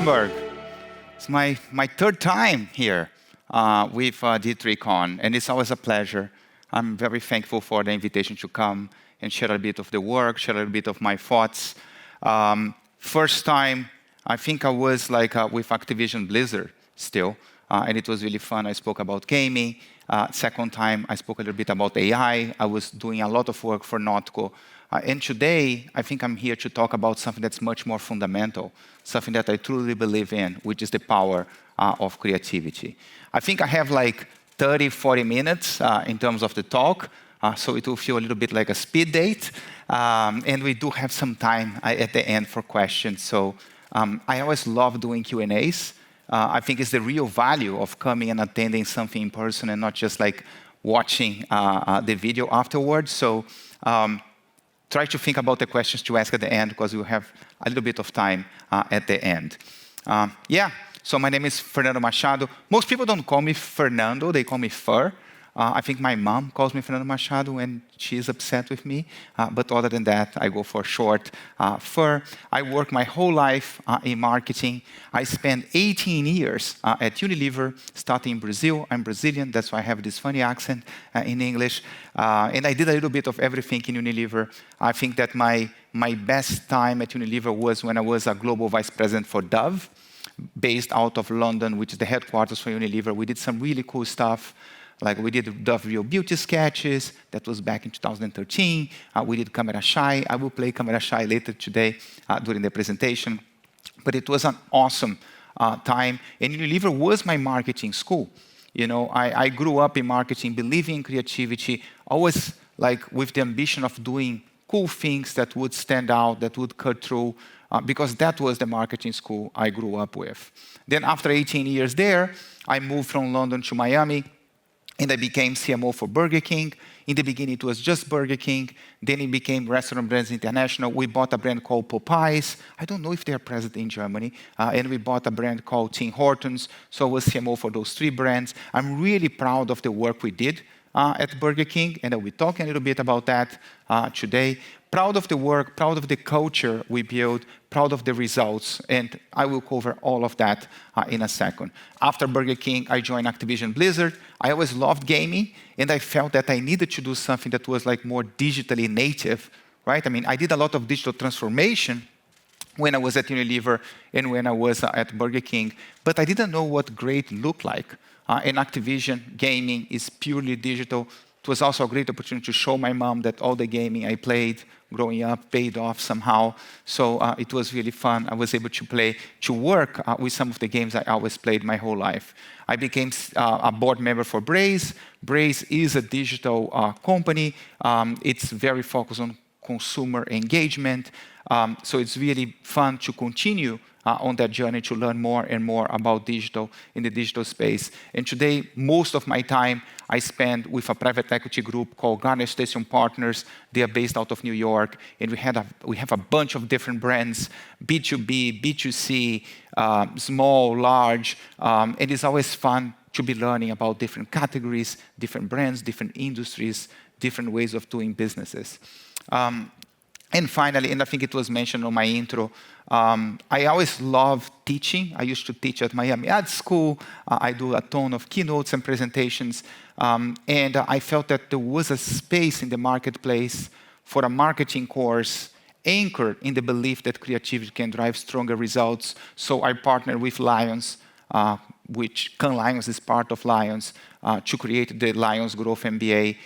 Hamburg. It's my third time here with D3Con, and it's always a pleasure. I'm very thankful for the invitation to come and share a bit of the work, share a bit of my thoughts. First time, I think I was with Activision Blizzard still, and it was really fun. I spoke about gaming. Second time, I spoke a little bit about AI. I was doing a lot of work for Notco. And today, I think I'm here to talk about something that's much more fundamental, something that I truly believe in, which is the power of creativity. I think I have 30, 40 minutes in terms of the talk, so it will feel a little bit like a speed date. And we do have some time at the end for questions. So I always love doing Q&As. I think it's the real value of coming and attending something in person and not just watching the video afterwards. So try to think about the questions to ask at the end because we'll have a little bit of time at the end. So my name is Fernando Machado. Most people don't call me Fernando, they call me Fer. I think my mom calls me Fernando Machado and she's upset with me. But other than that, I go for short Fer. I work my whole life in marketing. I spent 18 years at Unilever, starting in Brazil. I'm Brazilian, that's why I have this funny accent in English. And I did a little bit of everything in Unilever. I think that my best time at Unilever was when I was a global vice president for Dove, based out of London, which is the headquarters for Unilever. We did some really cool stuff. We did Dove Real Beauty sketches. That was back in 2013. We did Camera Shy. I will play Camera Shy later today during the presentation. But it was an awesome time. And Unilever was my marketing school. I grew up in marketing, believing in creativity, always with the ambition of doing cool things that would stand out, that would cut through, because that was the marketing school I grew up with. Then after 18 years there, I moved from London to Miami. And I became CMO for Burger King. In the beginning, it was just Burger King. Then it became Restaurant Brands International. We bought a brand called Popeyes. I don't know if they are present in Germany. And we bought a brand called Tim Hortons. So I was CMO for those three brands. I'm really proud of the work we did at Burger King. And I'll be talking a little bit about that today. Proud of the work, proud of the culture we built, proud of the results, and I will cover all of that in a second. After Burger King, I joined Activision Blizzard. I always loved gaming, and I felt that I needed to do something that was more digitally native, right? I mean, I did a lot of digital transformation when I was at Unilever and when I was at Burger King, but I didn't know what great looked like. In Activision, gaming is purely digital. It was also a great opportunity to show my mom that all the gaming I played growing up paid off somehow. So it was really fun. I was able to work with some of the games I always played my whole life. I became a board member for Braze. Braze is a digital company. It's very focused on consumer engagement. So it's really fun to continue on that journey to learn more and more about digital in the digital space. And today, most of my time I spend with a private equity group called Garnett Partners. They are based out of New York, and we have a bunch of different brands, B2B, B2C, small, large, and it's always fun to be learning about different categories, different brands, different industries, different ways of doing businesses. And finally, and I think it was mentioned on my intro, I always loved teaching. I used to teach at Miami Ad School. I do a ton of keynotes and presentations. And I felt that there was a space in the marketplace for a marketing course anchored in the belief that creativity can drive stronger results. So I partnered with LIONS, which Cannes Lions is part of LIONS, to create the LIONS Growth MBA.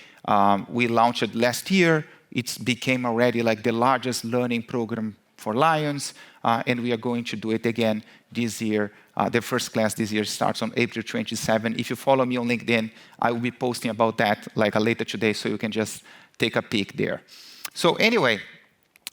We launched it last year. It became already the largest learning program for Lions, and we are going to do it again this year. The first class this year starts on April 27. If you follow me on LinkedIn, I will be posting about that later today, so you can just take a peek there. So anyway,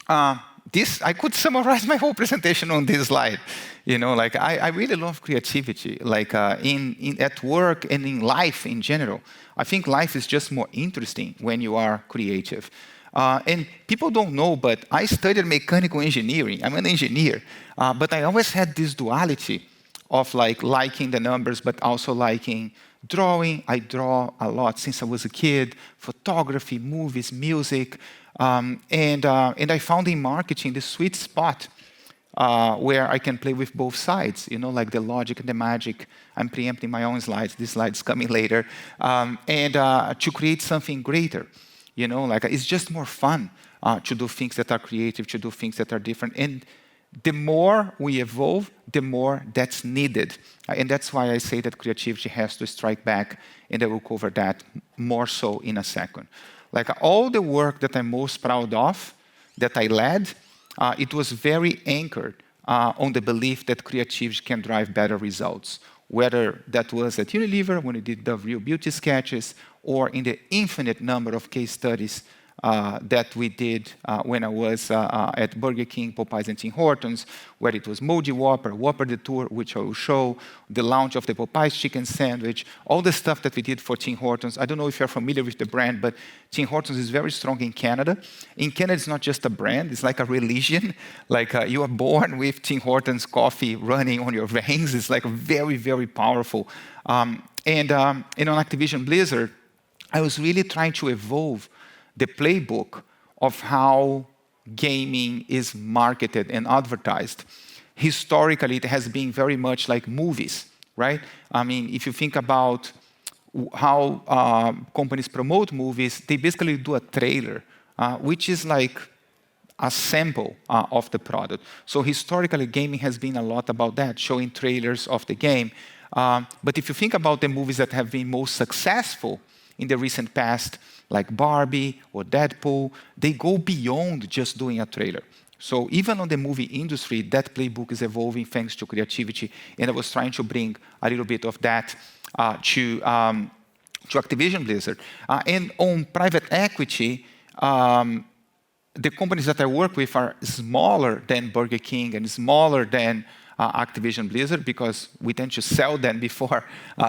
I could summarize my whole presentation on this slide. I really love creativity, at work and in life in general. I think life is just more interesting when you are creative. And people don't know, but I studied mechanical engineering. I'm an engineer. But I always had this duality of liking the numbers, but also liking drawing. I draw a lot since I was a kid, photography, movies, music. And I found in marketing the sweet spot where I can play with both sides, like the logic and the magic. I'm preempting my own slides. This slide's coming later. And to create something greater, like it's just more fun to do things that are creative, to do things that are different. And the more we evolve, the more that's needed. And that's why I say that creativity has to strike back, and I will cover that more so in a second. Like all the work that I'm most proud of, that I led, it was very anchored on the belief that creativity can drive better results, whether that was at Unilever when we did the real beauty sketches, or in the infinite number of case studies that we did when I was at Burger King, Popeyes, and Tim Hortons, where it was Moldy Whopper, Whopper the Tour, which I will show, the launch of the Popeyes chicken sandwich, all the stuff that we did for Tim Hortons. I don't know if you're familiar with the brand, but Tim Hortons is very strong in Canada. In Canada, it's not just a brand, it's like a religion. Like you are born with Tim Hortons coffee running on your veins. It's like very, very powerful. And on Activision Blizzard, I was really trying to evolve the playbook of how gaming is marketed and advertised. Historically, it has been very much like movies, right? I mean, if you think about how companies promote movies, they basically do a trailer, which is like a sample of the product. So historically, gaming has been a lot about that, showing trailers of the game. But if you think about the movies that have been most successful in the recent past, like Barbie or Deadpool, they go beyond just doing a trailer. So even on the movie industry, that playbook is evolving thanks to creativity, and I was trying to bring a little bit of that to Activision Blizzard. And on private equity, the companies that I work with are smaller than Burger King and smaller than Activision Blizzard, because we tend to sell them before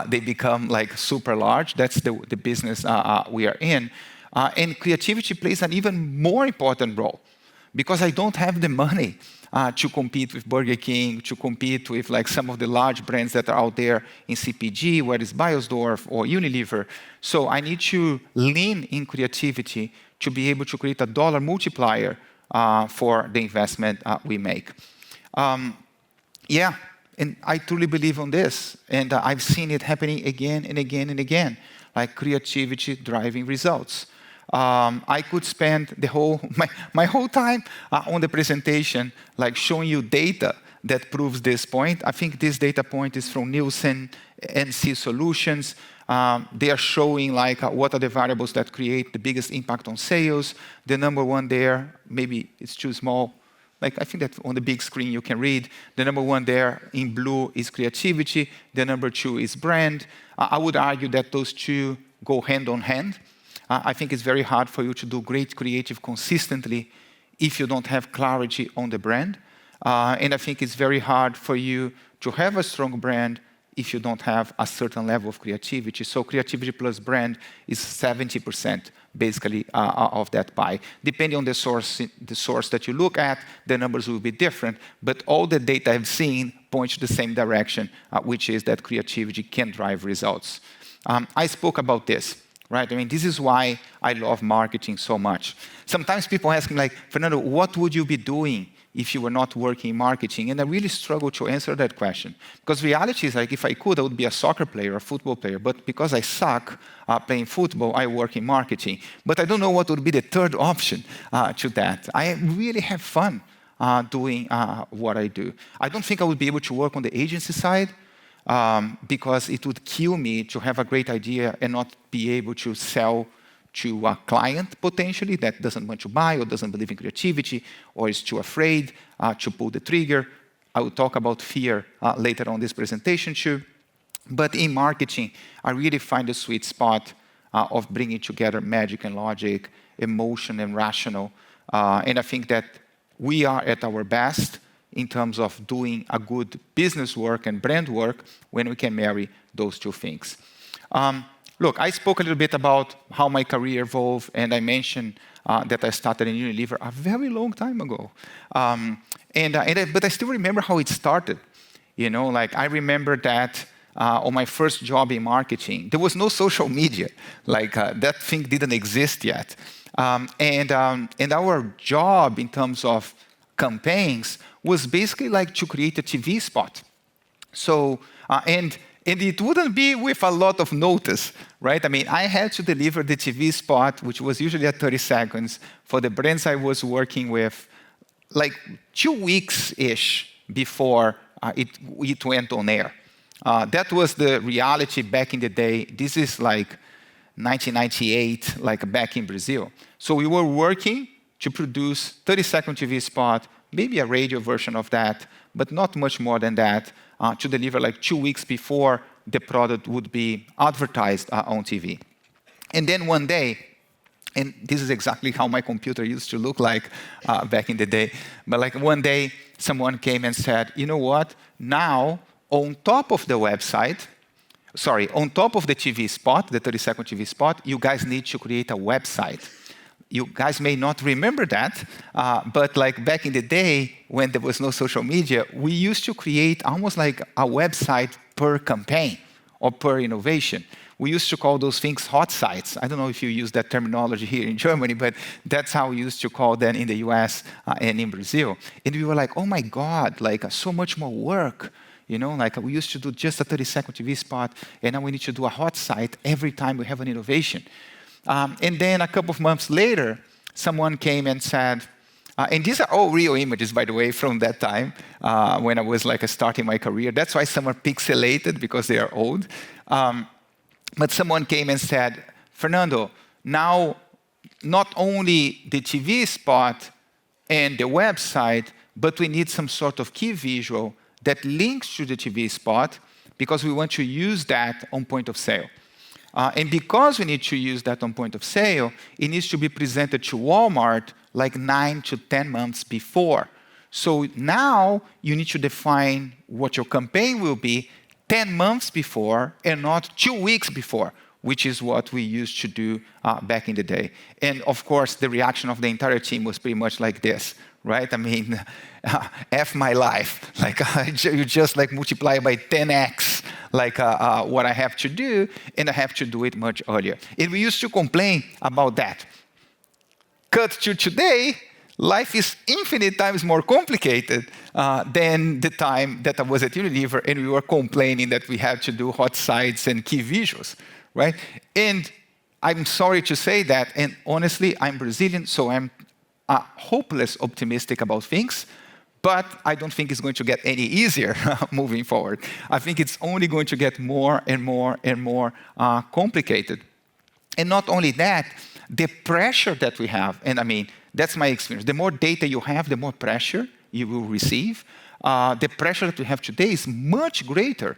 they become like super large. That's the business we are in. And creativity plays an even more important role, because I don't have the money to compete with Burger King, to compete with like some of the large brands that are out there in CPG, whether it's Beiersdorf or Unilever. So I need to lean in creativity to be able to create a dollar multiplier for the investment we make. Yeah, and I truly believe on this, and I've seen it happening again and again and again, like creativity driving results. I could spend my whole time on the presentation, like showing you data that proves this point. I think this data point is from Nielsen NC Solutions. They are showing like what are the variables that create the biggest impact on sales. The number one there, maybe it's too small. Like I think that on the big screen you can read. The number one there in blue is creativity. The number two is brand. I would argue that those two go hand on hand. I think it's very hard for you to do great creative consistently if you don't have clarity on the brand. And I think it's very hard for you to have a strong brand if you don't have a certain level of creativity. So creativity plus brand is 70% basically of that pie. Depending on the source that you look at, the numbers will be different, but all the data I've seen points to the same direction, which is that creativity can drive results. I spoke about this, right? I mean, this is why I love marketing so much. Sometimes people ask me like, Fernando, what would you be doing if you were not working in marketing? And I really struggle to answer that question. Because reality is like, if I could, I would be a soccer player, a football player. But because I suck playing football, I work in marketing. But I don't know what would be the third option to that. I really have fun doing what I do. I don't think I would be able to work on the agency side because it would kill me to have a great idea and not be able to sell to a client potentially that doesn't want to buy or doesn't believe in creativity or is too afraid to pull the trigger. I will talk about fear later on this presentation too. But in marketing, I really find the sweet spot of bringing together magic and logic, emotion and rational. And I think that we are at our best in terms of doing a good business work and brand work when we can marry those two things. Look, I spoke a little bit about how my career evolved, and I mentioned that I started in Unilever a very long time ago. But I still remember how it started. You know, like I remember that on my first job in marketing, there was no social media. Like that thing didn't exist yet. And our job in terms of campaigns was basically like to create a TV spot. So, and it wouldn't be with a lot of notice, right? I mean, I had to deliver the TV spot, which was usually at 30 seconds, for the brands I was working with, like 2 weeks-ish before it went on air. That was the reality back in the day. This is like 1998, like back in Brazil. So we were working to produce 30-second TV spot, maybe a radio version of that, but not much more than that, to deliver like 2 weeks before the product would be advertised on TV. And then one day, and this is exactly how my computer used to look like back in the day, but like one day, someone came and said, you know what, now on top of the website, on top of the TV spot, the 30-second TV spot, you guys need to create a website. You guys may not remember that, but like back in the day when there was no social media, we used to create almost like a website per campaign or per innovation. We used to call those things hot sites. I don't know if you use that terminology here in Germany, but that's how we used to call them in the US and in Brazil. And we were like, oh my God, like so much more work. You know, like we used to do just a 30-second TV spot, and now we need to do a hot site every time we have an innovation. And then a couple of months later, someone came and said, and these are all real images, by the way, from that time when I was like starting my career. That's why some are pixelated, because they are old. But someone came and said, Fernando, now not only the TV spot and the website, but we need some sort of key visual that links to the TV spot, because we want to use that on point of sale. And because we need to use that on point of sale, it needs to be presented to Walmart like 9 to 10 months before. So now you need to define what your campaign will be 10 months before and not 2 weeks before, which is what we used to do back in the day. And of course, the reaction of the entire team was pretty much like this, right? I mean, F my life. Like you just like multiply by 10x like what I have to do, and I have to do it much earlier. And we used to complain about that. Cut to today, life is infinite times more complicated than the time that I was at Unilever, and we were complaining that we had to do hot sites and key visuals, right? And I'm sorry to say that, and honestly, I'm Brazilian, so I'm hopeless optimistic about things, but I don't think it's going to get any easier moving forward. I think it's only going to get more and more and more complicated. And not only that, the pressure that we have, and I mean, that's my experience. The more data you have, the more pressure you will receive. The pressure that we have today is much greater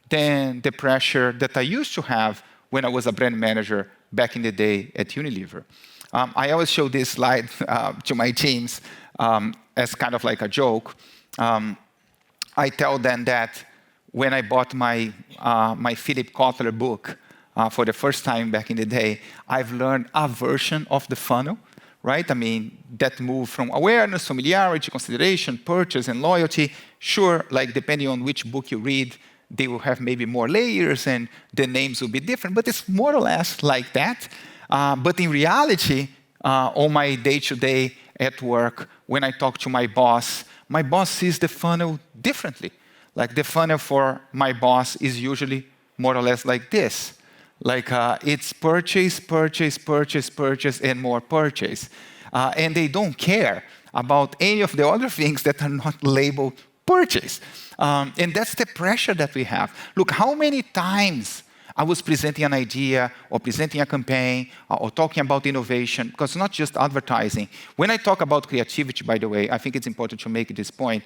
than the pressure that I used to have when I was a brand manager back in the day at Unilever. I always show this slide to my teams as kind of like a joke. I tell them that when I bought my Philip Kotler book for the first time back in the day, I've learned a version of the funnel, right? I mean, that move from awareness, familiarity, consideration, purchase, and loyalty. Sure, like depending on which book you read, they will have maybe more layers and the names will be different, but it's more or less like that. But in reality, on my day-to-day at work, when I talk to my boss sees the funnel differently. Like the funnel for my boss is usually more or less like this. Like it's purchase, purchase, purchase, purchase, and more purchase. And they don't care about any of the other things that are not labeled purchase. And that's the pressure that we have. Look, how many times I was presenting an idea or presenting a campaign or talking about innovation, because not just advertising. When I talk about creativity, by the way, I think it's important to make this point.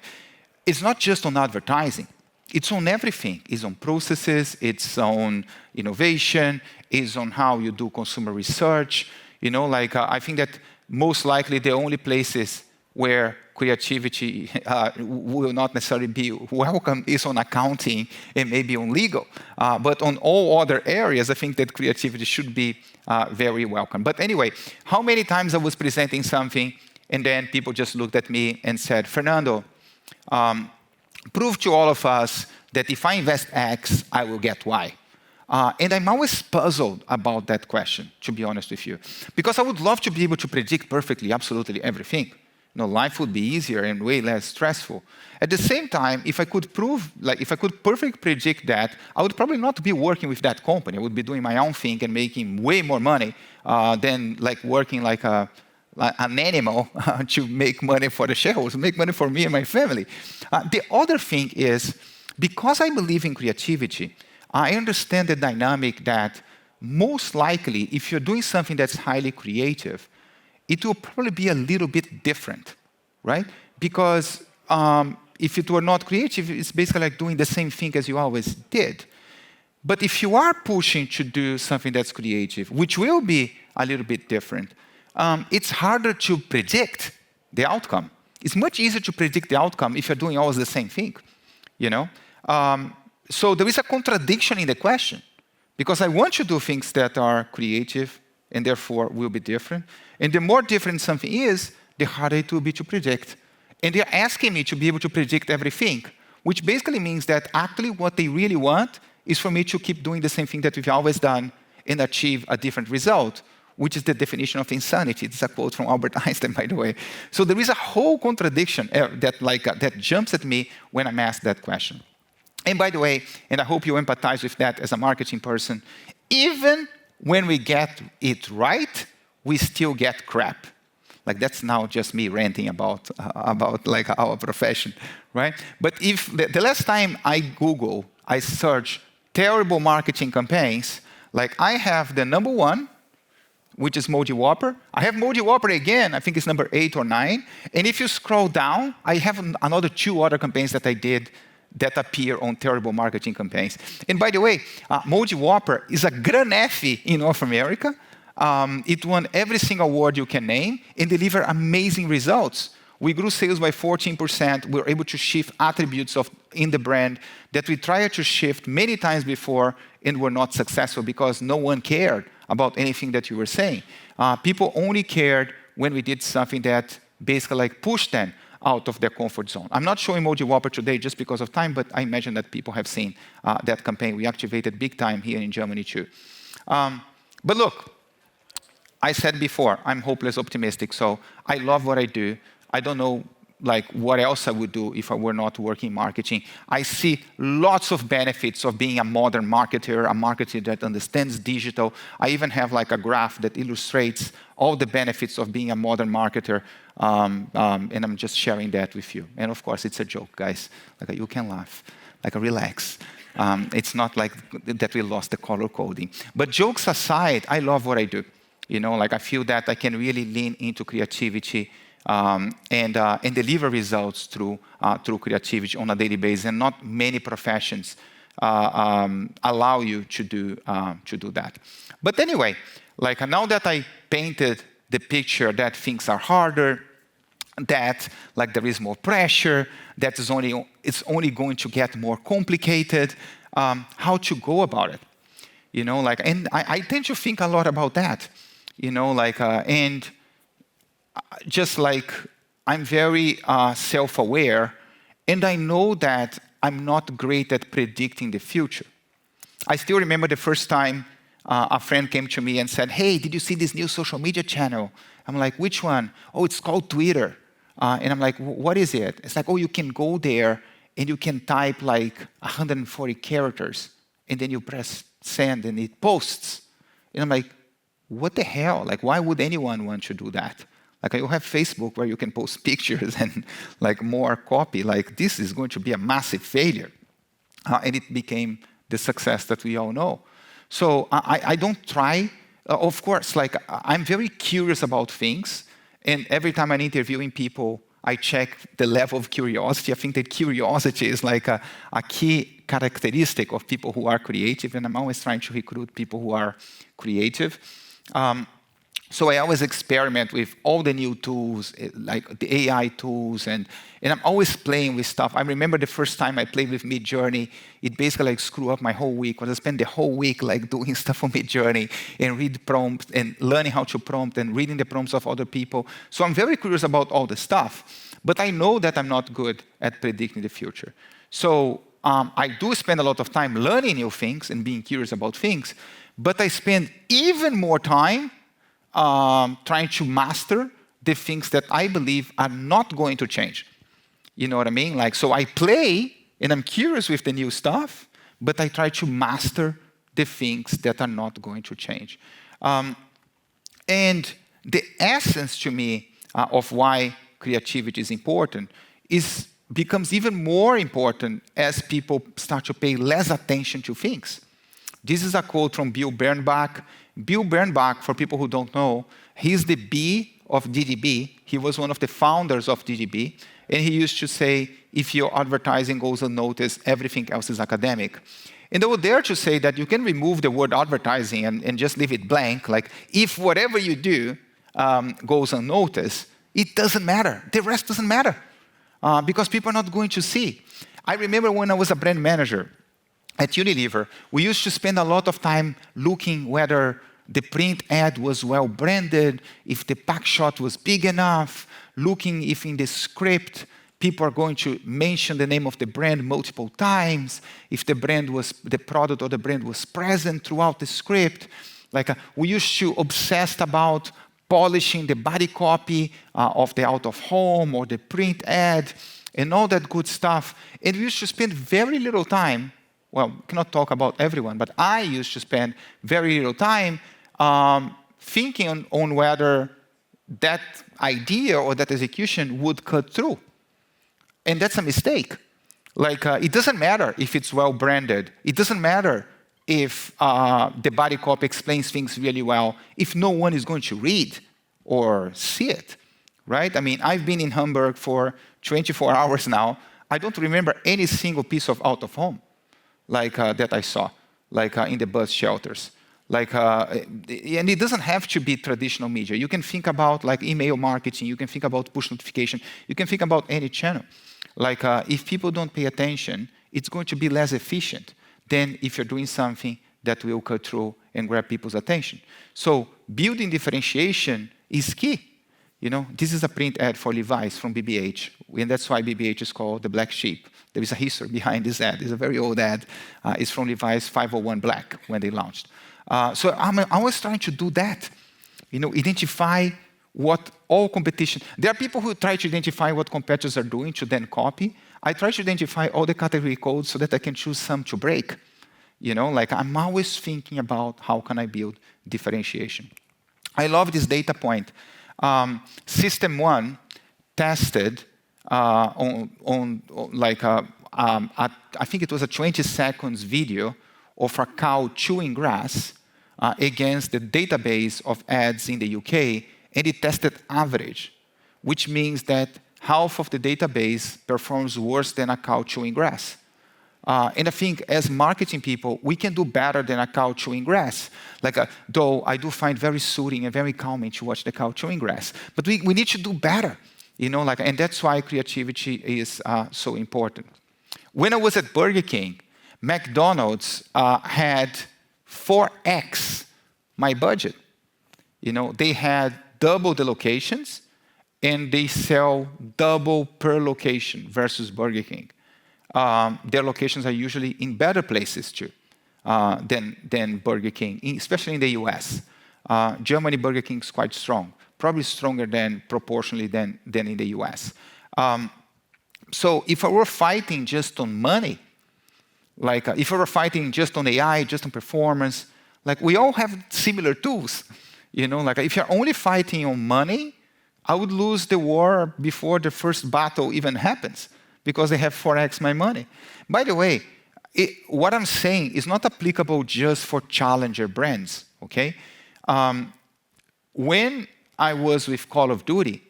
It's not just on advertising. It's on everything. It's on processes. It's on innovation. It's on how you do consumer research. You know, like I think that most likely the only places where creativity will not necessarily be welcome is on accounting and maybe on legal. But on all other areas, I think that creativity should be very welcome. But anyway, how many times I was presenting something and then people just looked at me and said, Fernando, prove to all of us that if I invest X, I will get Y. And I'm always puzzled about that question, to be honest with you. Because I would love to be able to predict perfectly, absolutely everything. life would be easier and way less stressful. At the same time, if I could perfectly predict that, I would probably not be working with that company. I would be doing my own thing and making way more money than like working like an animal to make money for the shareholders, make money for me and my family. The other thing is, because I believe in creativity, I understand the dynamic that most likely, if you're doing something that's highly creative, it will probably be a little bit different, right? Because if it were not creative, it's basically like doing the same thing as you always did. But if you are pushing to do something that's creative, which will be a little bit different, it's harder to predict the outcome. It's much easier to predict the outcome if you're doing always the same thing, you know? So there is a contradiction in the question, because I want to do things that are creative and therefore will be different. And the more different something is, the harder it will be to predict. And they're asking me to be able to predict everything, which basically means that actually what they really want is for me to keep doing the same thing that we've always done and achieve a different result, which is the definition of insanity. It's a quote from Albert Einstein, by the way. So there is a whole contradiction that jumps at me when I'm asked that question. And by the way, and I hope you empathize with that as a marketing person, even when we get it right, we still get crap. Like that's now just me ranting about like our profession, right? But if the last time I search terrible marketing campaigns, like I have the number one, which is Moldy Whopper. I have Moldy Whopper again, I think it's number 8 or 9. And if you scroll down, I have another 2 other campaigns that I did that appear on terrible marketing campaigns. And by the way, Moldy Whopper is a Garnett in North America. It won every single award you can name and delivered amazing results. We grew sales by 14%. We were able to shift attributes in the brand that we tried to shift many times before and were not successful because no one cared about anything that you were saying. People only cared when we did something that basically like pushed them out of their comfort zone. I'm not showing Moldy Whopper today just because of time, but I imagine that people have seen that campaign. We activated big time here in Germany too. But look, I said before, I'm hopeless optimistic, so I love what I do. I don't know like what else I would do if I were not working marketing. I see lots of benefits of being a modern marketer, a marketer that understands digital. I even have like a graph that illustrates all the benefits of being a modern marketer, and I'm just sharing that with you. And of course, it's a joke, guys. Like you can laugh, like relax. It's not like that we lost the color coding. But jokes aside, I love what I do. You know, like I feel that I can really lean into creativity and deliver results through creativity on a daily basis, and not many professions allow you to do that. But anyway, like now that I painted the picture that things are harder, that like there is more pressure, that it's only going to get more complicated, how to go about it, you know, like, and I tend to think a lot about that, you know, like, and just like I'm very self-aware, and I know that I'm not great at predicting the future. I still remember the first time a friend came to me and said, "Hey, did you see this new social media channel?" I'm like, "Which one?" "Oh, it's called Twitter." And I'm like, "What is it?" It's like, "Oh, you can go there and you can type like 140 characters, and then you press send and it posts." And I'm like, what the hell? Like, why would anyone want to do that? Like, you have Facebook where you can post pictures and like more copy. Like, this is going to be a massive failure. And it became the success that we all know. So I don't try. Of course, like, I'm very curious about things. And every time I'm interviewing people, I check the level of curiosity. I think that curiosity is like a key characteristic of people who are creative. And I'm always trying to recruit people who are creative. So I always experiment with all the new tools, like the AI tools, and I'm always playing with stuff. I remember the first time I played with Midjourney, it basically like screwed up my whole week, because I spent the whole week like doing stuff on Midjourney and read prompts and learning how to prompt and reading the prompts of other people. So I'm very curious about all the stuff, but I know that I'm not good at predicting the future. So I do spend a lot of time learning new things and being curious about things, but I spend even more time trying to master the things that I believe are not going to change. You know what I mean? Like, so I play and I'm curious with the new stuff, but I try to master the things that are not going to change. And the essence to me of why creativity is important becomes even more important as people start to pay less attention to things. This is a quote from Bill Bernbach. Bill Bernbach, for people who don't know, he's the B of DDB. He was one of the founders of DDB. And he used to say, if your advertising goes unnoticed, everything else is academic. And they would dare to say that you can remove the word advertising and just leave it blank. Like, if whatever you do goes unnoticed, it doesn't matter. The rest doesn't matter because people are not going to see. I remember when I was a brand manager at Unilever, we used to spend a lot of time looking whether the print ad was well branded, if the pack shot was big enough, looking if in the script people are going to mention the name of the brand multiple times, if the product or the brand was present throughout the script. Like we used to obsess about polishing the body copy of the out of home or the print ad and all that good stuff. And we used to spend very little time. Well, I cannot talk about everyone, but I used to spend very little time thinking on whether that idea or that execution would cut through. And that's a mistake. Like, it doesn't matter if it's well branded. It doesn't matter if the body copy explains things really well, if no one is going to read or see it, right? I mean, I've been in Hamburg for 24 hours now. I don't remember any single piece of out of home that I saw, in the bus shelters. And it doesn't have to be traditional media. You can think about email marketing. You can think about push notification. You can think about any channel. If people don't pay attention, it's going to be less efficient than if you're doing something that will cut through and grab people's attention. So building differentiation is key. You know, this is a print ad for Levi's from BBH, and that's why BBH is called the black sheep. There is a history behind this ad. It's a very old ad. It's from Levi's 501 Black when they launched. So I'm always trying to do that. You know, identify what all competition. There are people who try to identify what competitors are doing to then copy. I try to identify all the category codes so that I can choose some to break. You know, I'm always thinking about how can I build differentiation. I love this data point. System 1 tested I think it was a 20 seconds video of a cow chewing grass against the database of ads in the UK, and it tested average, which means that half of the database performs worse than a cow chewing grass. And I think as marketing people, we can do better than a cow chewing grass. Though I do find very soothing and very calming to watch the cow chewing grass. But we need to do better, you know, and that's why creativity is so important. When I was at Burger King, McDonald's had 4x my budget. You know, they had double the locations, and they sell double per location versus Burger King. Their locations are usually in better places too than Burger King, especially in the US. Germany, Burger King is quite strong, probably stronger proportionally than in the US. So if I were fighting just on money, if I were fighting just on AI, just on performance, we all have similar tools. You know, if you're only fighting on money, I would lose the war before the first battle even happens, because they have 4x my money. By the way, what I'm saying is not applicable just for challenger brands, okay? When I was with Call of Duty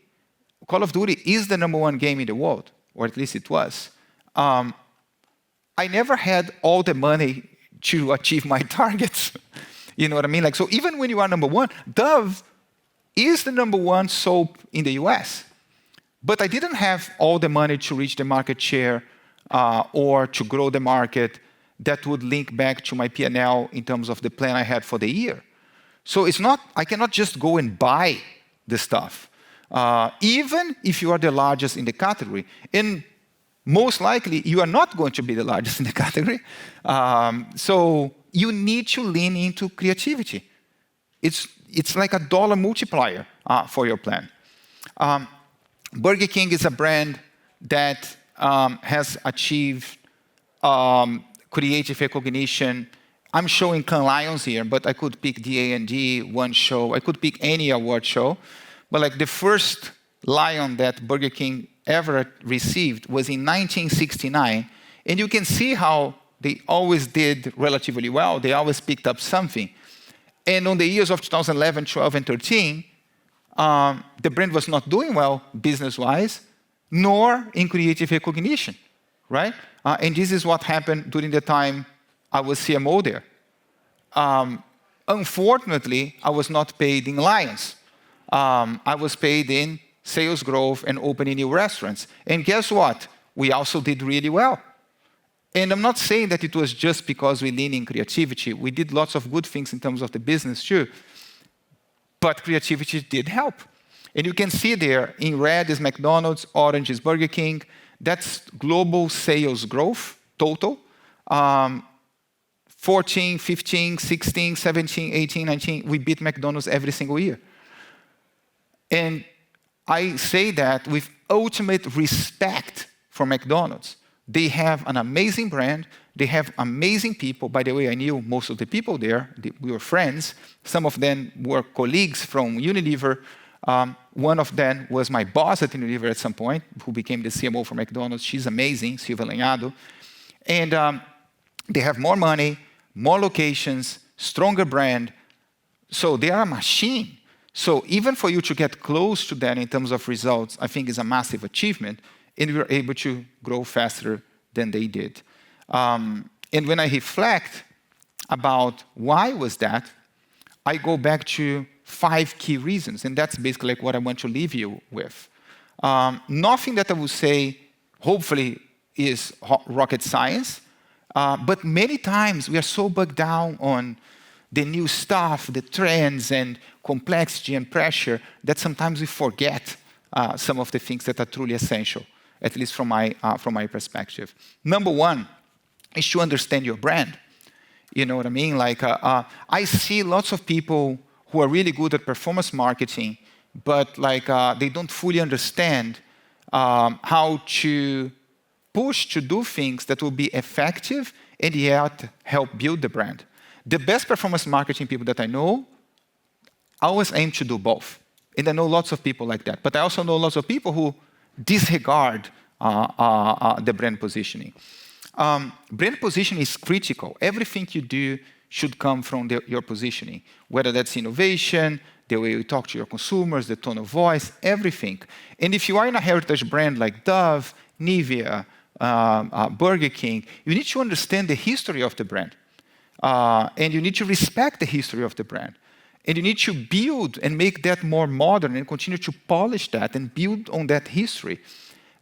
is the #1 game in the world, or at least it was. I never had all the money to achieve my targets. You know what I mean? So even when you are #1, Dove is the #1 soap in the US. But I didn't have all the money to reach the market share or to grow the market that would link back to my P&L in terms of the plan I had for the year. So I cannot just go and buy the stuff, even if you are the largest in the category. And most likely, you are not going to be the largest in the category. So you need to lean into creativity. It's like a dollar multiplier for your plan. Burger King is a brand that has achieved creative recognition. I'm showing Cannes Lions here, but I could pick D&D, one show. I could pick any award show. But like the first Lion that Burger King ever received was in 1969. And you can see how they always did relatively well. They always picked up something. And on the years of 2011, 12, and 13, the brand was not doing well business-wise, nor in creative recognition, right? And this is what happened during the time I was CMO there. Unfortunately, I was not paid in Lions. I was paid in sales growth and opening new restaurants. And guess what? We also did really well. And I'm not saying that it was just because we leaned in creativity. We did lots of good things in terms of the business too. But creativity did help. And you can see there, in red is McDonald's, orange is Burger King. That's global sales growth, total. 14, 15, 16, 17, 18, 19, we beat McDonald's every single year. And I say that with ultimate respect for McDonald's. They have an amazing brand. They have amazing people. By the way, I knew most of the people there. We were friends. Some of them were colleagues from Unilever. One of them was my boss at Unilever at some point, who became the CMO for McDonald's. She's amazing, Silvia Lenhado. And they have more money, more locations, stronger brand. So they are a machine. So even for you to get close to that in terms of results, I think is a massive achievement. And we were able to grow faster than they did. And when I reflect about why was that, I go back to 5 key reasons. And that's basically like what I want to leave you with. Nothing that I would say, hopefully, is rocket science. But many times we are so bogged down on the new stuff, the trends and complexity and pressure that sometimes we forget some of the things that are truly essential, at least from my perspective. Number 1 is to understand your brand. You know what I mean? Like I see lots of people who are really good at performance marketing, but like they don't fully understand how to push to do things that will be effective and yet help build the brand. The best performance marketing people that I know always aim to do both. And I know lots of people like that. But I also know lots of people who disregard the brand positioning. Brand positioning is critical. Everything you do should come from your positioning, whether that's innovation, the way you talk to your consumers, the tone of voice, everything. And if you are in a heritage brand like Dove, Nivea, Burger King, you need to understand the history of the brand. And you need to respect the history of the brand. And you need to build and make that more modern and continue to polish that and build on that history.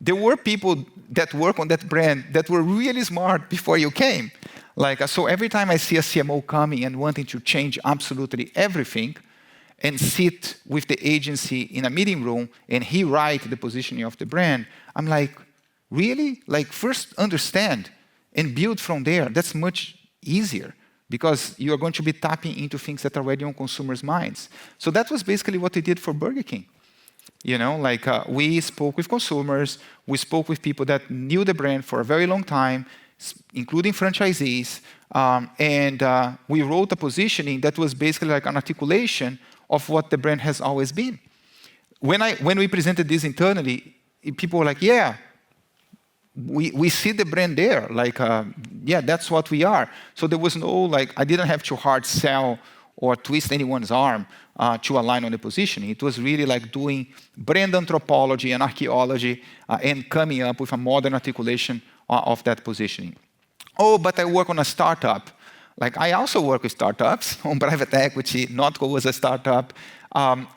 There were people that work on that brand that were really smart before you came. So every time I see a CMO coming and wanting to change absolutely everything and sit with the agency in a meeting room and he write the positioning of the brand, I'm like, really? Like first understand and build from there. That's much easier because you are going to be tapping into things that are already on consumers' minds. So that was basically what they did for Burger King. You know, we spoke with consumers, we spoke with people that knew the brand for a very long time, including franchisees, and we wrote a positioning that was basically like an articulation of what the brand has always been. When we presented this internally, people were like, yeah, we see the brand there. Yeah, that's what we are. So there was no, I didn't have to hard sell or twist anyone's arm to align on the positioning. It was really like doing brand anthropology and archaeology and coming up with a modern articulation of that positioning. Oh, but I work on a startup. I also work with startups on private equity. Notco was a startup.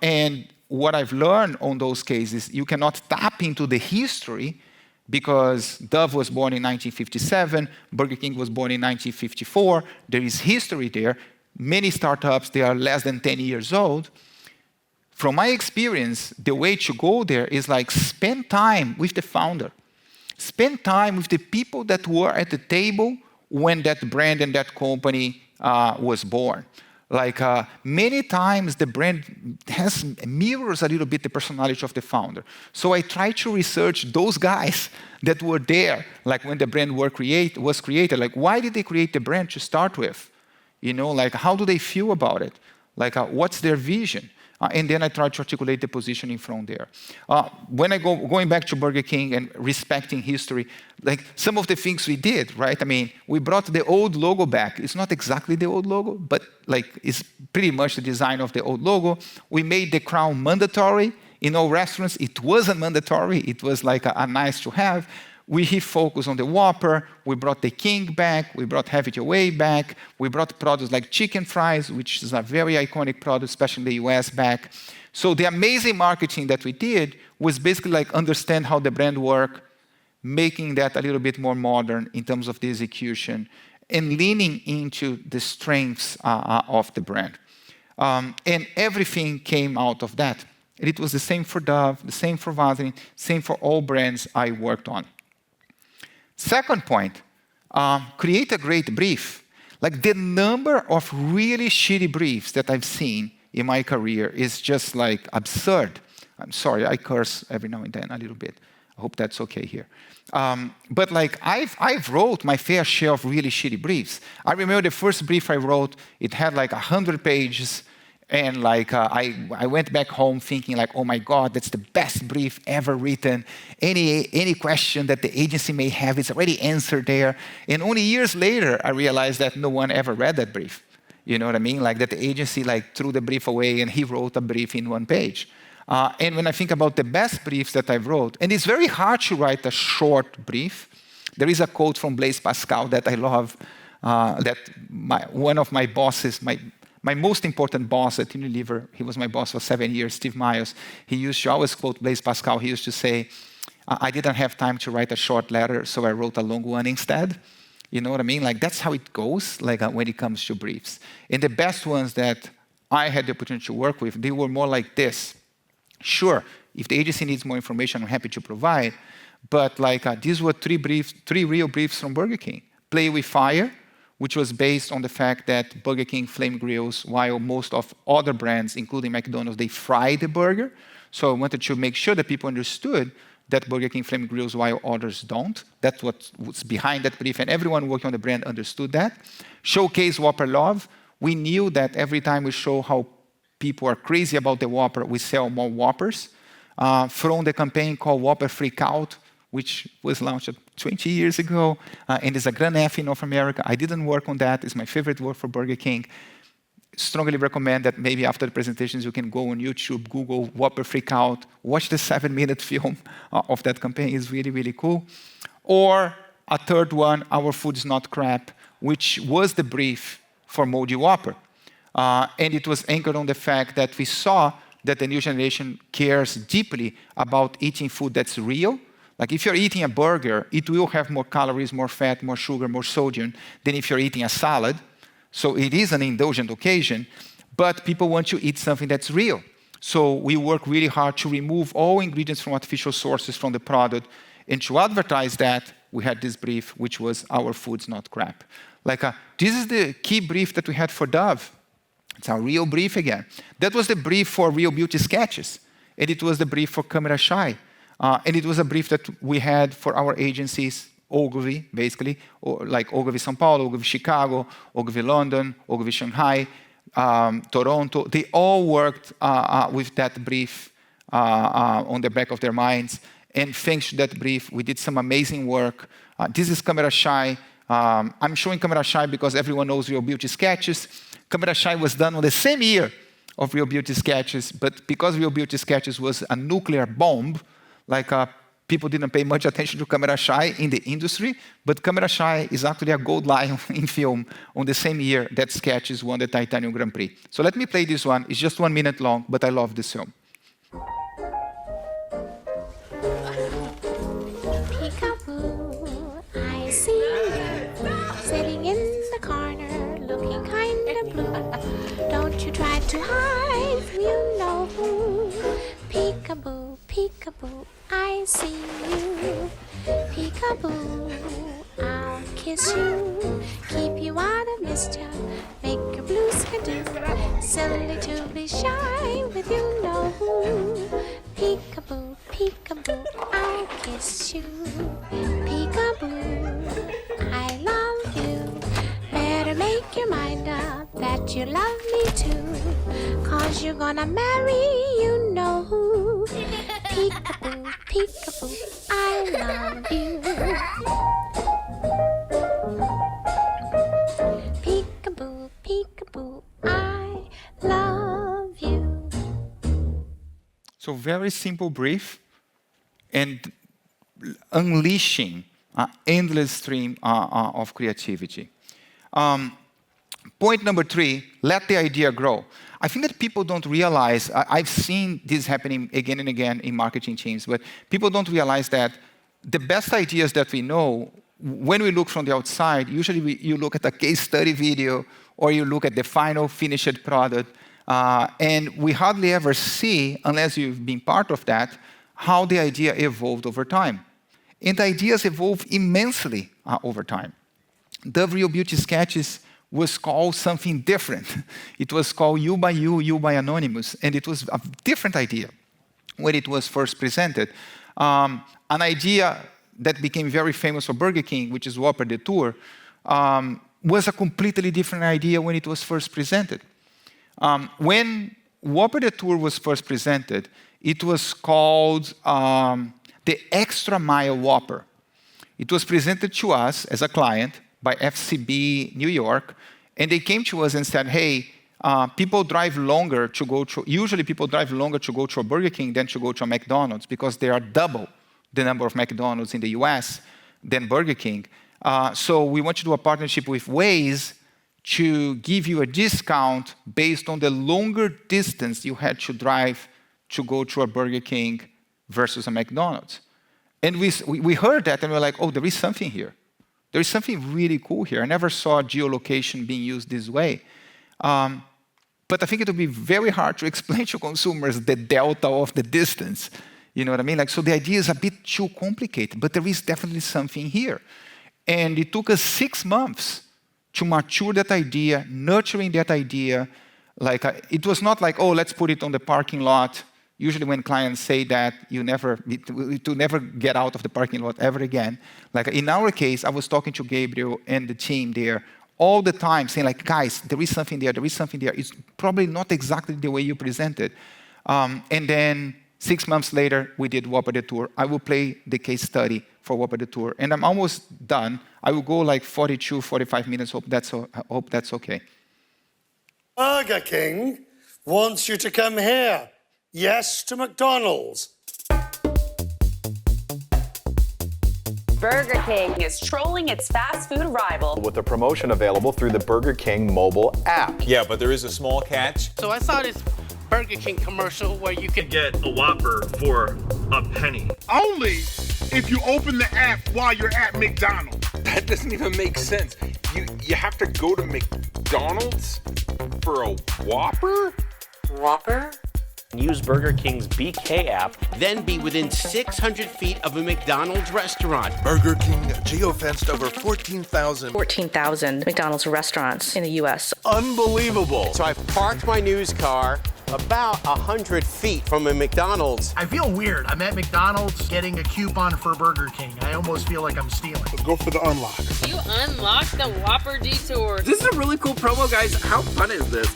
And what I've learned on those cases, you cannot tap into the history because Dove was born in 1957, Burger King was born in 1954. There is history there. Many startups, they are less than 10 years old. From my experience, the way to go there is spend time with the founder. Spend time with the people that were at the table when that brand and that company was born. Like many times the brand mirrors a little bit the personality of the founder. So I try to research those guys that were there, like when the brand was created. Like, why did they create the brand to start with? You know, like how do they feel about it? Like what's their vision? And then I try to articulate the positioning from there. When going back to Burger King and respecting history, like some of the things we did, right? I mean, we brought the old logo back. It's not exactly the old logo, but like it's pretty much the design of the old logo. We made the crown mandatory in all restaurants. It wasn't mandatory. It was like a nice to have. We refocused on the Whopper. We brought the King back. We brought Have It Your Way back. We brought products like chicken fries, which is a very iconic product, especially in the US, back. So the amazing marketing that we did was basically like understand how the brand worked, making that a little bit more modern in terms of the execution, and leaning into the strengths of the brand. And everything came out of that. And it was the same for Dove, the same for Vaseline, same for all brands I worked on. Second point, create a great brief. Like the number of really shitty briefs that I've seen in my career is just like absurd. I'm sorry, I curse every now and then a little bit. I hope that's okay here. But like I've wrote my fair share of really shitty briefs. I remember the first brief I wrote, it had like 100 pages. And like I went back home thinking like, oh my God, that's the best brief ever written. Any question that the agency may have is already answered there. And only years later, I realized that no one ever read that brief. You know what I mean? Like that the agency like threw the brief away and he wrote a brief in one page. And when I think about the best briefs that I've wrote, and it's very hard to write a short brief. There is a quote from Blaise Pascal that I love, that one of my bosses, my most important boss at Unilever, he was my boss for 7 years, Steve Miles, he used to always quote Blaise Pascal. He used to say, I didn't have time to write a short letter, so I wrote a long one instead. You know what I mean? Like, that's how it goes, like when it comes to briefs. And the best ones that I had the opportunity to work with, they were more like this. Sure, if the agency needs more information, I'm happy to provide. But like these were three real briefs from Burger King. Play with fire, which was based on the fact that Burger King flame grills, while most of other brands, including McDonald's, they fry the burger. So I wanted to make sure that people understood that Burger King flame grills while others don't. That's what's behind that brief, and everyone working on the brand understood that. Showcase Whopper love. We knew that every time we show how people are crazy about the Whopper, we sell more Whoppers. From the campaign called Whopper Freak Out, which was launched 20 years ago, and is a Garnett in North America. I didn't work on that. It's my favorite work for Burger King. Strongly recommend that maybe after the presentations you can go on YouTube, Google Whopper Freak Out, watch the 7-minute film of that campaign. It's really, really cool. Or a third one, Our Food is Not Crap, which was the brief for Moldy Whopper. And it was anchored on the fact that we saw that the new generation cares deeply about eating food that's real. Like if you're eating a burger, it will have more calories, more fat, more sugar, more sodium than if you're eating a salad. So it is an indulgent occasion, but people want to eat something that's real. So we work really hard to remove all ingredients from artificial sources from the product. And to advertise that, we had this brief, which was Our Food's Not Crap. Like this is the key brief that we had for Dove. It's our real brief again. That was the brief for Real Beauty Sketches. And it was the brief for Camera Shy. And it was a brief that we had for our agencies, Ogilvy, basically, or like Ogilvy São Paulo, Ogilvy Chicago, Ogilvy London, Ogilvy Shanghai, Toronto. They all worked with that brief on the back of their minds. And thanks to that brief, we did some amazing work. This is Camera Shy. I'm showing Camera Shy because everyone knows Real Beauty Sketches. Camera Shy was done on the same year of Real Beauty Sketches, but because Real Beauty Sketches was a nuclear bomb, like people didn't pay much attention to Camera Shy in the industry, but Camera Shy is actually a gold lion in film on the same year that Sketches won the Titanium Grand Prix. So let me play this one. It's just 1 minute long, but I love this film. Peekaboo, I see you sitting in the corner, looking kind of blue. Don't you try to hide, you know who. Peekaboo, peekaboo, I see you. Peekaboo, I'll kiss you, keep you out of mischief, make your blue sky peekaboo, silly to be shy with you know who. Peekaboo, peekaboo, I'll kiss you. Peekaboo, I love you. Better make your mind up that you love me too. 'Cause you're gonna marry you know who. Peekaboo, peekaboo, I love you. Peekaboo, peekaboo, I love you. So very simple brief and unleashing an endless stream of creativity. Point number 3, let the idea grow. I think that people don't realize, I've seen this happening again and again in marketing teams, but people don't realize that the best ideas that we know, when we look from the outside, usually you look at a case study video or you look at the final finished product, and we hardly ever see, unless you've been part of that, how the idea evolved over time. And ideas evolve immensely over time. Dove Real Beauty Sketches was called something different. It was called You by You, You by Anonymous, and it was a different idea when it was first presented. An idea that became very famous for Burger King, which is Whopper Detour, was a completely different idea when it was first presented. When Whopper Detour was first presented, it was called the Extra Mile Whopper. It was presented to us as a client by FCB New York, and they came to us and said, hey, people drive longer to go to, usually people drive longer to go to a Burger King than to go to a McDonald's because there are double the number of McDonald's in the US than Burger King. So we want to do a partnership with Waze to give you a discount based on the longer distance you had to drive to go to a Burger King versus a McDonald's. And we heard that and we were like, oh, there is something here. There is something really cool here. I never saw geolocation being used this way. But I think it would be very hard to explain to consumers the delta of the distance. You know what I mean? Like, so the idea is a bit too complicated, but there is definitely something here. And it took us 6 months to mature that idea, nurturing that idea. Like, it was not like, oh, let's put it on the parking lot. Usually when clients say that, to never get out of the parking lot ever again. Like in our case, I was talking to Gabriel and the team there all the time saying like, guys, there is something there, there is something there. It's probably not exactly the way you presented. And then 6 months later, we did Whopper Detour. I will play the case study for Whopper Detour. And I'm almost done. I will go like 42, 45 minutes. Hope that's okay. Burger King wants you to come here. Yes to McDonald's. Burger King is trolling its fast food rival with a promotion available through the Burger King mobile app. Yeah, but there is a small catch. So I saw this Burger King commercial where you could get a Whopper for a penny. Only if you open the app while you're at McDonald's. That doesn't even make sense. You have to go to McDonald's for a Whopper? Whopper? Use Burger King's BK app, then be within 600 feet of a McDonald's restaurant. Burger King geofenced over 14,000 McDonald's restaurants in the U.S. Unbelievable. So I've parked my news car about 100 feet from a McDonald's. I feel weird. I'm at McDonald's getting a coupon for Burger King. I almost feel like I'm stealing. Let's go for the unlock. You unlocked the Whopper Detour. This is a really cool promo, guys. How fun is this?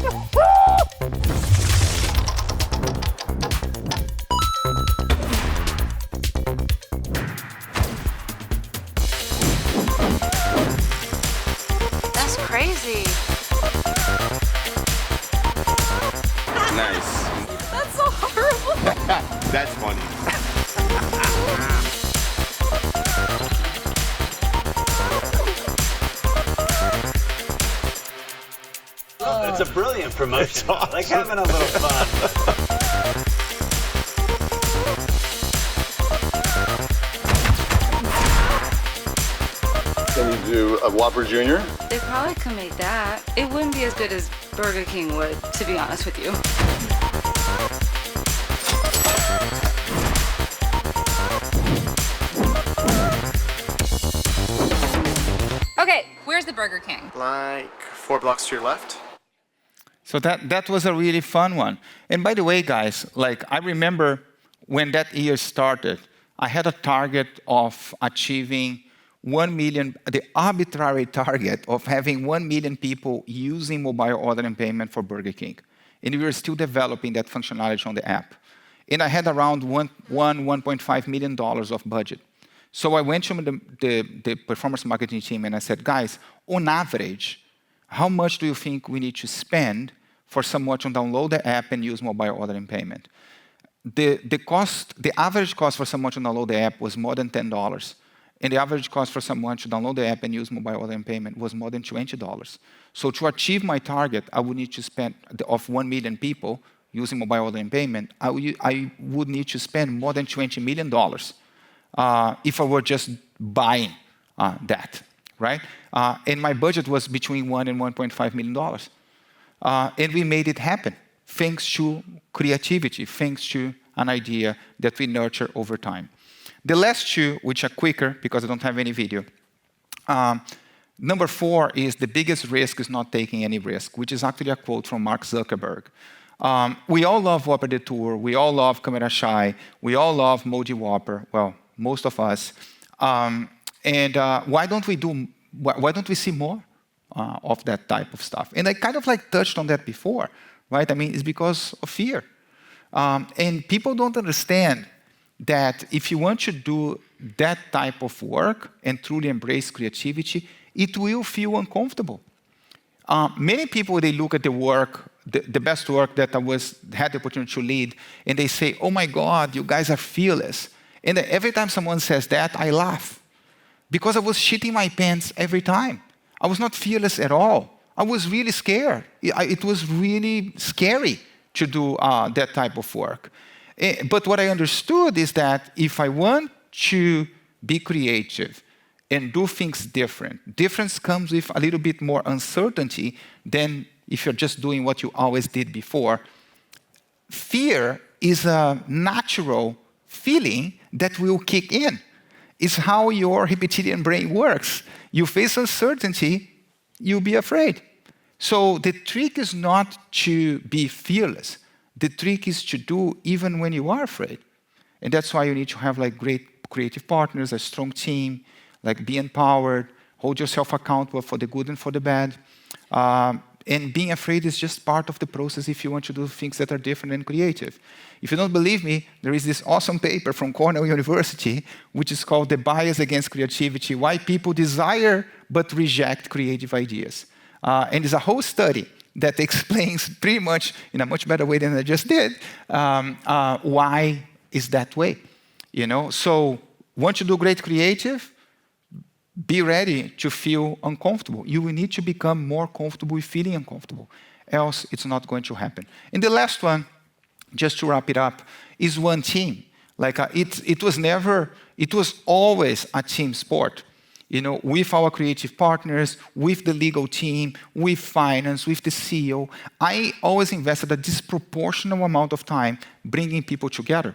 That's crazy. Nice. That's so horrible. That's funny. It's a brilliant promotion. I like having a little fun. Can you do a Whopper Jr.? They probably could make that. It wouldn't be as good as Burger King would, to be honest with you. Okay, where's the Burger King? Like 4 blocks to your left. So that was a really fun one. And by the way, guys, like I remember when that year started, I had a target of achieving 1 million, the arbitrary target of having 1 million people using mobile order and payment for Burger King. And we were still developing that functionality on the app. And I had around $1.5 million of budget. So I went to the performance marketing team and I said, guys, on average, how much do you think we need to spend for someone to download the app and use mobile order and payment? The average cost for someone to download the app was more than $10. And the average cost for someone to download the app and use mobile order and payment was more than $20. So to achieve my target, I would need to spend, of 1 million people using mobile order and payment, I would need to spend more than $20 million if I were just buying that, right? And my budget was between $1 and $1.5 million. And we made it happen, thanks to creativity, thanks to an idea that we nurture over time. The last two, which are quicker because I don't have any video. Number 4 is the biggest risk is not taking any risk, which is actually a quote from Mark Zuckerberg. We all love Whopper Detour. We all love Camera Shy. We all love Moji Whopper. Well, most of us. Why don't we see more of that type of stuff? And I kind of like touched on that before, right? I mean, it's because of fear. And people don't understand that if you want to do that type of work and truly embrace creativity, it will feel uncomfortable. Many people, they look at the work, the best work that I had the opportunity to lead, and they say, oh my God, you guys are fearless. And every time someone says that, I laugh. Because I was shitting my pants every time. I was not fearless at all. I was really scared. It was really scary to do that type of work. But what I understood is that if I want to be creative and do things different, difference comes with a little bit more uncertainty than if you're just doing what you always did before. Fear is a natural feeling that will kick in. It's how your reptilian brain works. You face uncertainty, you'll be afraid. So the trick is not to be fearless. The trick is to do even when you are afraid. And that's why you need to have like great creative partners, a strong team, like be empowered, hold yourself accountable for the good and for the bad. And being afraid is just part of the process if you want to do things that are different and creative. If you don't believe me, there is this awesome paper from Cornell University, which is called The Bias Against Creativity, Why People Desire But Reject Creative Ideas. And it's a whole study that explains pretty much, in a much better way than I just did, why is that way. You know, so want to do great creative? Be ready to feel uncomfortable. You will need to become more comfortable with feeling uncomfortable. Else, it's not going to happen. And the last one, just to wrap it up, is one team. Like it was always a team sport. You know, with our creative partners, with the legal team, with finance, with the CEO. I always invested a disproportionate amount of time bringing people together.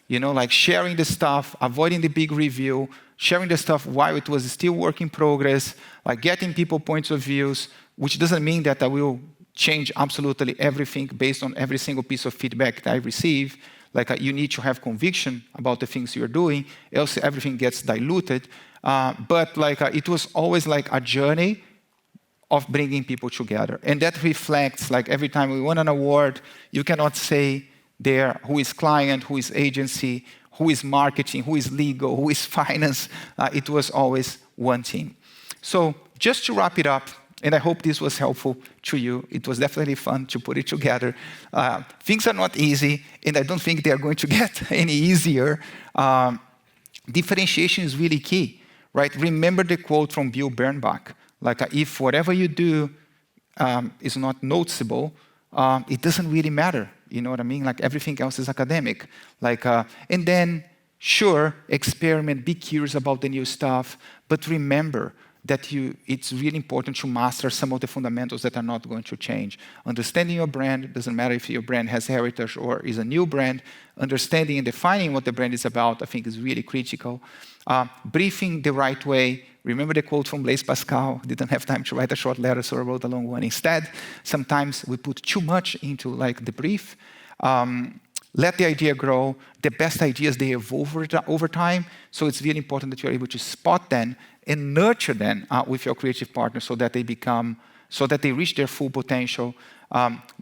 You know, like sharing the stuff, avoiding the big review, sharing the stuff while it was still work in progress, like getting people points of views, which doesn't mean that I will change absolutely everything based on every single piece of feedback that I receive. Like you need to have conviction about the things you're doing, else everything gets diluted. But like it was always like a journey of bringing people together. And that reflects, like every time we won an award, you cannot say there who is client, who is agency, who is marketing, who is legal, who is finance. It was always one team. So just to wrap it up, and I hope this was helpful to you. It was definitely fun to put it together. Things are not easy, and I don't think they are going to get any easier. Differentiation is really key, right? Remember the quote from Bill Bernbach. Like if whatever you do is not noticeable, it doesn't really matter. You know what I mean? Like everything else is academic. Like, and then, sure, experiment, be curious about the new stuff, but remember that it's really important to master some of the fundamentals that are not going to change. Understanding your brand, doesn't matter if your brand has heritage or is a new brand, understanding and defining what the brand is about, I think is really critical. Briefing the right way, Remember the quote from Blaise Pascal? Didn't have time to write a short letter, so I wrote a long one instead. Sometimes we put too much into like the brief. Let the idea grow. The best ideas, they evolve over time. So it's really important that you're able to spot them and nurture them with your creative partner so that they reach their full potential.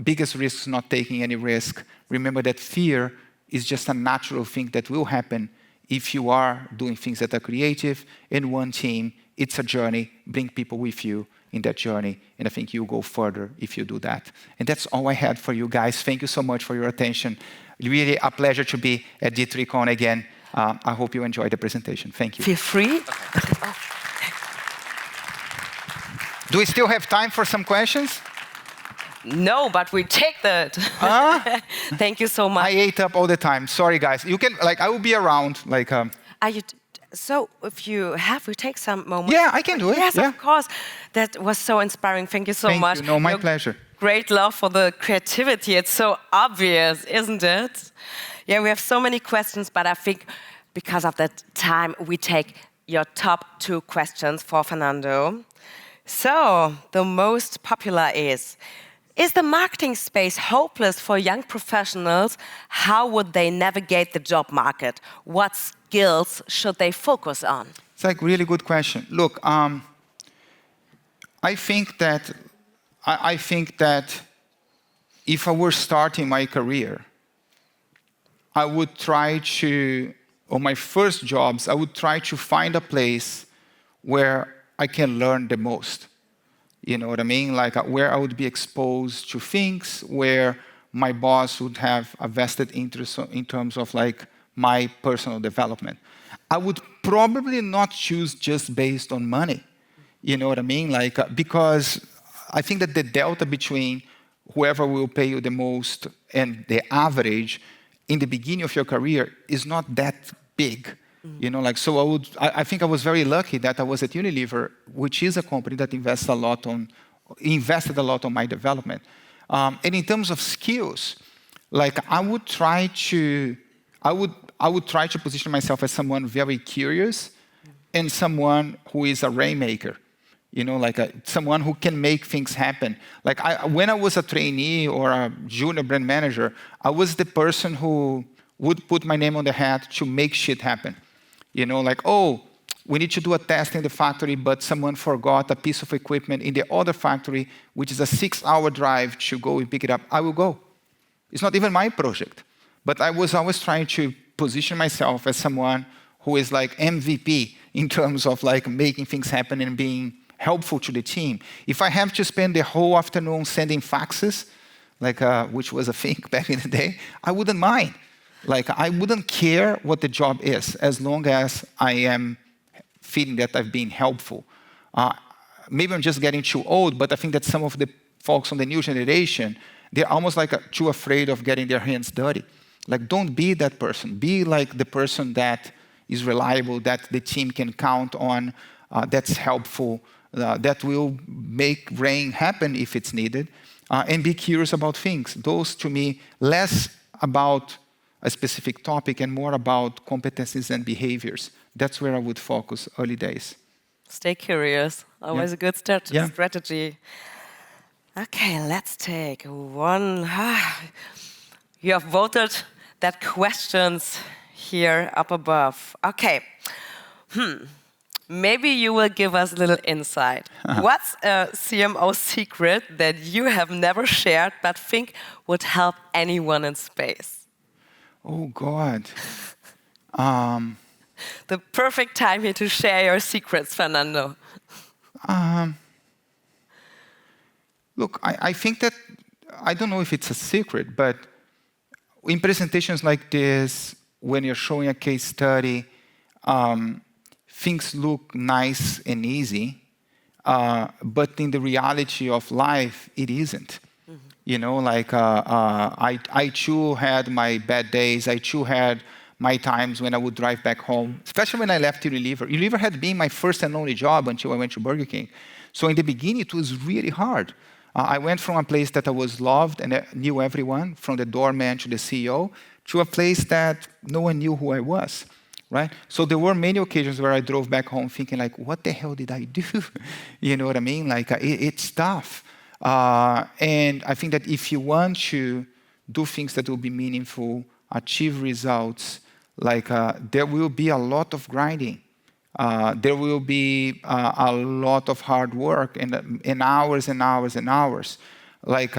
Biggest risk is not taking any risk. Remember that fear is just a natural thing that will happen if you are doing things that are creative. In one team, it's a journey. Bring people with you in that journey. And I think you'll go further if you do that. And that's all I had for you guys. Thank you so much for your attention. Really a pleasure to be at D3Con again. I hope you enjoyed the presentation. Thank you. Feel free. Do we still have time for some questions? No, but we take that. Thank you so much. I ate up all the time. Sorry, guys. You can, I will be around. Are you so if you have, we take some moments. Yeah, I can do it. Yes, yeah. of course. That was so inspiring. Thank you so much. Thank you. No, my pleasure. Great love for the creativity. It's so obvious, isn't it? Yeah, we have so many questions, but I think because of that time, we take your top 2 questions for Fernando. So the most popular is the marketing space hopeless for young professionals? How would they navigate the job market? What skills should they focus on? It's like a really good question. Look, I think that if I were starting my career, I would try to, on my first jobs, I would try to find a place where I can learn the most. You know what I mean? Like where I would be exposed to things, where my boss would have a vested interest in terms of like my personal development. I would probably not choose just based on money. You know what I mean? Like because I think that the delta between whoever will pay you the most and the average in the beginning of your career is not that big. You know, like, so I think I was very lucky that I was at Unilever, which is a company that invested a lot on my development. And in terms of skills, like I would try to position myself as someone very curious and someone who is a rainmaker. You know, like someone who can make things happen. Like when I was a trainee or a junior brand manager, I was the person who would put my name on the hat to make shit happen. You know, like, oh, we need to do a test in the factory, but someone forgot a piece of equipment in the other factory, which is a 6-hour drive to go and pick it up. I will go. It's not even my project. But I was always trying to position myself as someone who is like MVP in terms of like making things happen and being helpful to the team. If I have to spend the whole afternoon sending faxes, like which was a thing back in the day, I wouldn't mind. Like, I wouldn't care what the job is as long as I am feeling that I've been helpful. Maybe I'm just getting too old, but I think that some of the folks on the new generation, they're almost like too afraid of getting their hands dirty. Like, don't be that person. Be like the person that is reliable, that the team can count on, that's helpful, that will make rain happen if it's needed, and be curious about things. Those, to me, less about a specific topic and more about competencies and behaviors. That's where I would focus early days. Stay curious. Always a good strategy. Okay, let's take one. You have voted that questions here up above. Okay. Maybe you will give us a little insight. What's a CMO secret that you have never shared but think would help anyone in space? Oh, God. The perfect time here to share your secrets, Fernando. Look, I think that, I don't know if it's a secret, but in presentations like this, when you're showing a case study, things look nice and easy, but in the reality of life, it isn't. You know, like I too had my bad days. I too had my times when I would drive back home, especially when I left Unilever. Unilever had been my first and only job until I went to Burger King. So in the beginning, it was really hard. I went from a place that I was loved and I knew everyone, from the doorman to the CEO, to a place that no one knew who I was. right? So there were many occasions where I drove back home thinking like, what the hell did I do? You know what I mean? Like it's tough. And I think that if you want to do things that will be meaningful, achieve results, like there will be a lot of grinding. There will be a lot of hard work and hours and hours and hours. Like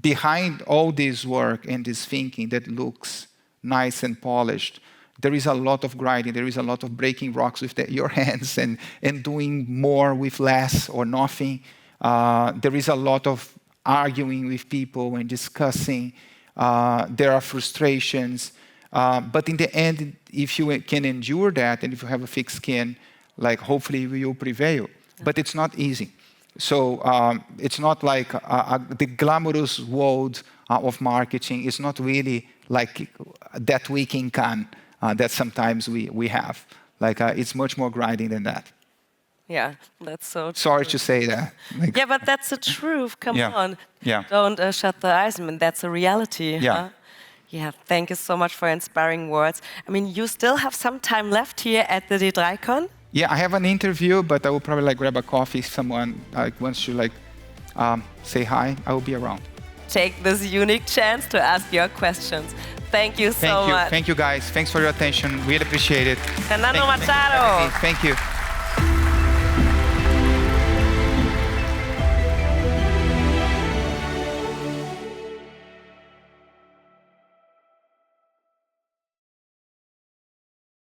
behind all this work and this thinking that looks nice and polished, there is a lot of grinding. There is a lot of breaking rocks with your hands and doing more with less or nothing. There is a lot of arguing with people and discussing. There are frustrations. But in the end, if you can endure that and if you have a thick skin, like hopefully you will prevail. But it's not easy. So it's not like the glamorous world of marketing is not really like that week in Cannes that sometimes we have. Like it's much more grinding than that. Yeah, that's so true. Sorry to say that. Like, yeah, but that's the truth. Come on. Yeah. Don't shut the eyes. I mean, that's a reality. Yeah. Huh? Yeah, thank you so much for inspiring words. I mean, you still have some time left here at the D3Con? Yeah, I have an interview, but I will probably like grab a coffee if someone wants to like say hi. I will be around. Take this unique chance to ask your questions. Thank you so much. Thank you, guys. Thanks for your attention. Really appreciate it. Fernando Machado. Thank you.